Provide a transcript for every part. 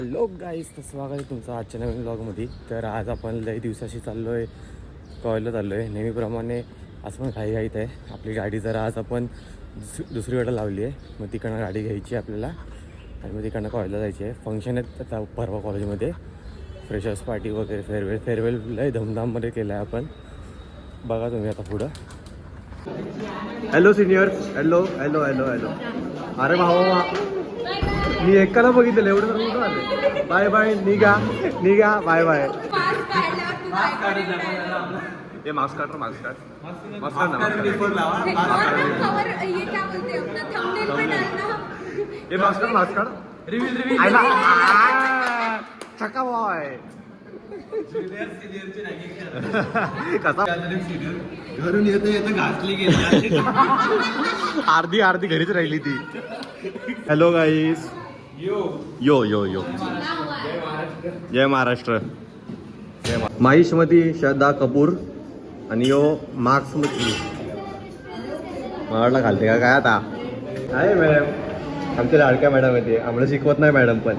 Hello गाईस, तर स्वागत आहे तुमचं आजच्या नवीन ब्लॉगमध्ये. तर आज आपण लई दिवसाशी चाललो आहे, कॉलेजला चाललो आहे. नेहमीप्रमाणे आज पण घाई घाईत आहे. आपली गाडी जरा आज आपण दुसरीकडे लावली आहे. मग तिकडनं गाडी घ्यायची आपल्याला आणि मग तिकडनं कॉलेजला जायची आहे. फंक्शन आहेत आता परवा कॉलेजमध्ये, फ्रेशर्स पार्टी वगैरे, फेअरवेल लई धूमधाममध्ये केलं आहे आपण. बघा तुम्ही आता पुढं. Hello seniors, hello hello hello hello. अरे भावा, मी एकाला बघितलं एवढं तर कुठं आले. बाय बाय, निघा बाय बाय. हे मास्क काढ ना. हे मास्क काढ. छक्का बॉय. कसा घरून येतं घासली गेली. अर्धी घरीच राहिली ती. हॅलो गाईस, यो यो यो. जय महाराष्ट्र. माहिष्मती श्रद्धा कपूर आणि यो मार्क्स मध्ये मला घालते का काय आता. आहे मॅडम, आमच्या लाडक्या मॅडम येते. आम्हाला शिकवत नाही मॅडम पण.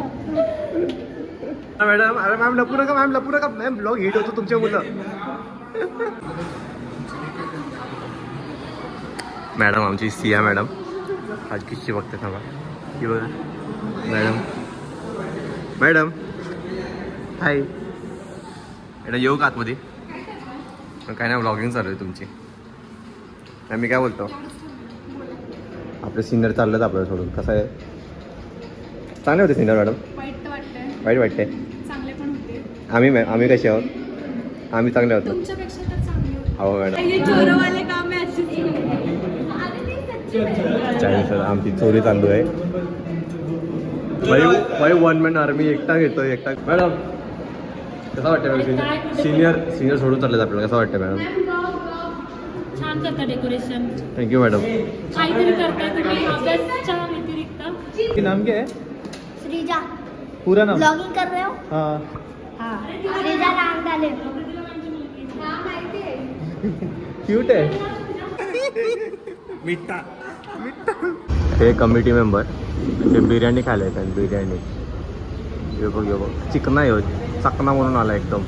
मॅडम, अरे मॅम लपू नका मॅम, ब्लॉग हिट होतो तुमच्या मुलं. मॅडम आमची सिया मॅडम आज किती बघते थांबा. ही बघा मॅडम हाय. एवढा येऊ का आतमध्ये? काय नाही, व्लॉगिंग चालू आहे तुमची. मी काय बोलतो, आपले सिनियर चाललेत आपल्याला सोडून. कसं आहे, चांगले होते सिनियर मॅडम? वाईट वाटते. आम्ही कसे आहोत? आम्ही चांगले होतो. हो मॅडम. चायनीज आमची चोरी चालू आहे. भाई 1 man आर्मी एकटा घेतो एकटा. मॅडम कसं वाटतं मॅडम? सिनियर सोडून चाललेत आपल्याला. कसं वाटतं मॅडम? छान करता डेकोरेशन. Thank you madam. काहीतरी करताय तुम्ही अभ्यासाच्या व्यतिरिक्त. नाम क्या है? श्रीजा. पूरा नाम? ब्लॉगिंग कर रहे हो? हाँ. श्रीजा नाम डाले. क्यूट आहे. मिठ्ठा. हे कमिटी मेंबर ते बिर्याणी खायला येतात. बिर्याणी हे बघ चिकना आहे, चकना म्हणून आला एकदम.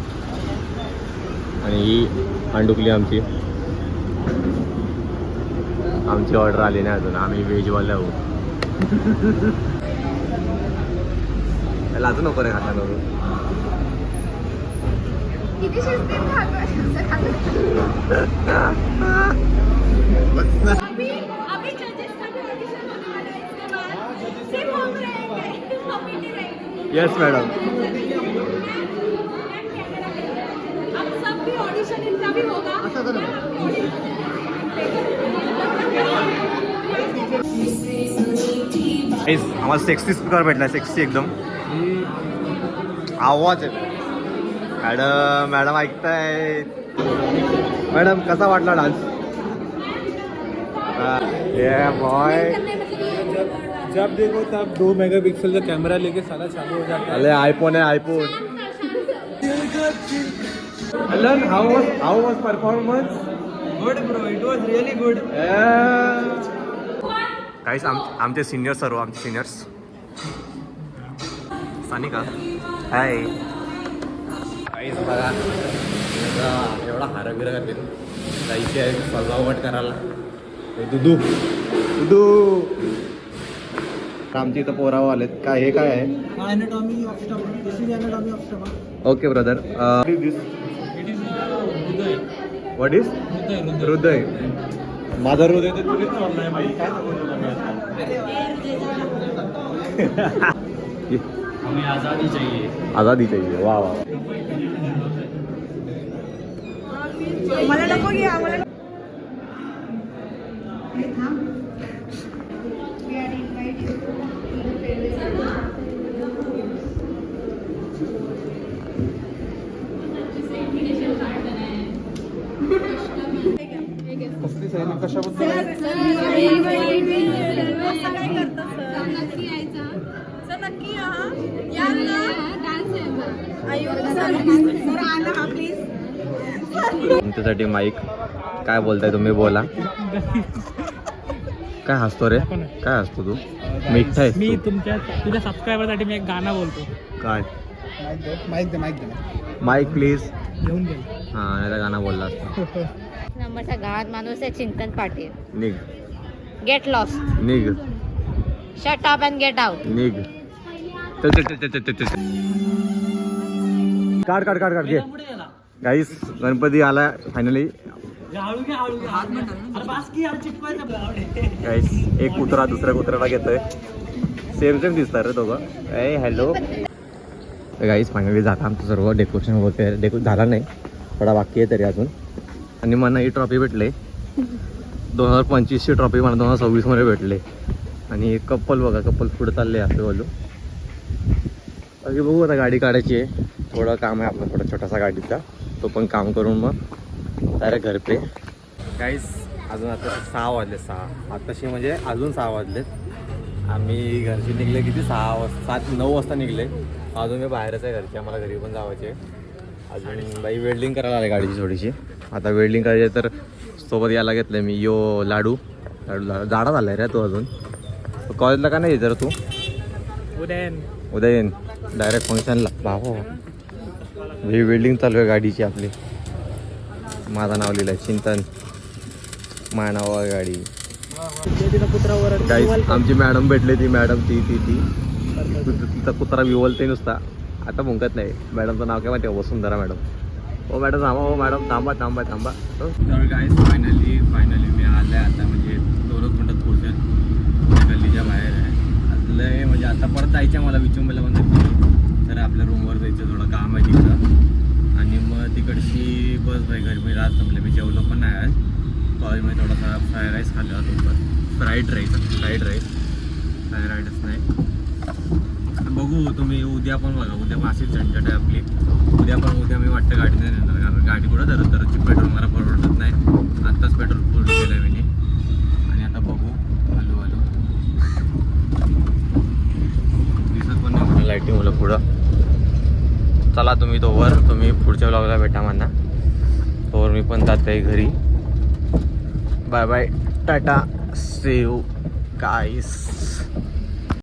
आणि ही अंडुकली आमची ऑर्डर आली नाही अजून. आम्ही व्हेजवाले आहोत. लाजू नको रे खाताना. Yes madam. आम्हाला सेक्सी स्पीकर भेटला. सेक्सी एकदम आवाज आहे. मॅडम ऐकताय. मॅडम कसा वाटला डान्स? बॉय, जब देखो तब 2 मेगापिक्सल का कैमरा लेके साला चालू हो जाता है. अरे आईफोन है, iPhone. Alan, how was performance? Good bro, it was really good. काहीच आमचे सिनियर सर्व आमचे सिनियर्स. सानिका हाय. काहीच बघा एवढा हारबिरा करते जायची आहे सजावट करायला. दुदू आमची इथं पोरावं आलेत. काय हे काय आहे? Anatomy of stomach. This is anatomy of stomach. Okay brother. It is hृदय. What is? हृदय. माझं हृदय तर तुझेच चाललंय माहिती. काय सांगू तुला मी आता? हमें आजादी चाहिए. आजादी चाहिए. वा वा. मला नको घ्या. मला कसली सैनिक कशाबद्दल? तुमच्यासाठी माईक. काय बोलताय तुम्ही? बोला. काय हसतो रे? काय हसतो तू? मिठ्ठा आहेस मी तू. तुझ्या सबस्क्रायबरसाठी मी एक गाणं बोलतो. काय माईक माईक प्लीज घेऊन घे. हां नाही तर गाणं बोलला असता. नंबरचा गावात माणूस आहे चिंतन पाटील. निघ गेट लॉस्ट. निघ shut up and get out. निघ. काढ काढ काढ काढ घे. गाईस गणपती आला फायनली. गाईस एक कुत्रा दुसऱ्या कुत्र्याला घेतोय. सेम सेम दिसतात रे दोघं. ए हॅलो गाईस फायनली झालं आमचं सर्व डेकोरेशन होते. झाला नाही थोडा बाकी आहे तरी अजून. आणि मला ही ट्रॉफी भेटले 2025ची ट्रॉफी मला 2026मध्ये भेटले. आणि एक कपल बघा कपल पुढे चालले आपले बोलू. बाकी बघू आता गाडी काढायची आहे. थोडं काम आहे आपलं थोडा छोटासा गाडीचा. तो पण काम करून मग डायरेक्ट घर पे. काहीच अजून आता 6 वाजले. 6 आताशी म्हणजे अजून 6 वाजलेत. आम्ही घरची निघले किती 7-9 वाजता निघले. अजून मी बाहेरच आहे घरची. आम्हाला घरी पण जावायचे. अजून बाई वेल्डिंग करायला आले गाडीची थोडीशी. आता वेल्डिंग करायची तर सोबत यायला घेतलं मी. लाडू जाडा झाला आहे रे तो अजून. कॉलेजला का नाही येत रे तू? उद्या येईन डायरेक्ट फंक्शनला. भाऊ ही वेल्डिंग चालू आहे गाडीची आपली. माझं नाव लिहिलं आहे चिंतन. माझ्या नावावर गाडी. गाईस आमची मॅडम भेटली. ती मॅडम ती तिचा कुत्रा विवलते नुसता. आता मुंकत नाही. मॅडमचं नाव काय माहिती आहे? वसुंधरा मॅडम. हो मॅडम थांबा. हो मॅडम थांबा. तर गाईस फायनली मी आलं आहे आता. म्हणजे 2 मिनटात पोहोचेल. गल्लीच्या बाहेर आहे आलं. म्हणजे आता परत जायचं मला विचुंबला पण तर आपल्या रूमवर जायचं. थोडं काम आहे तिथं. आणि मग तिकडची बस आहे घरी. मी रात संपले. मी जेवलो पण नाही आज. कॉलेजमध्ये थोडासा फ्राय राईस खाल्ला होता. फ्राईड राईस नाही. बघू तुम्ही उद्या पण बघा. उद्या मासिक झंझट आहे आपली. उद्या मी वाटतं गाडी नाही नेणार. कारण गाडी कुठं दररोजची पेट्रोल मला परवडत नाही. आत्ताच पेट्रोल फुल केलं आहे मी. आणि आता बघू हळू दिसत पण नाही मला लाईटिंग मला पुढं. चला तुम्ही तुम्ही पुढच्या ब्लॉगला भेटा म्हणा. तोवर मी पण जात आहे घरी. Bye bye tata see you guys.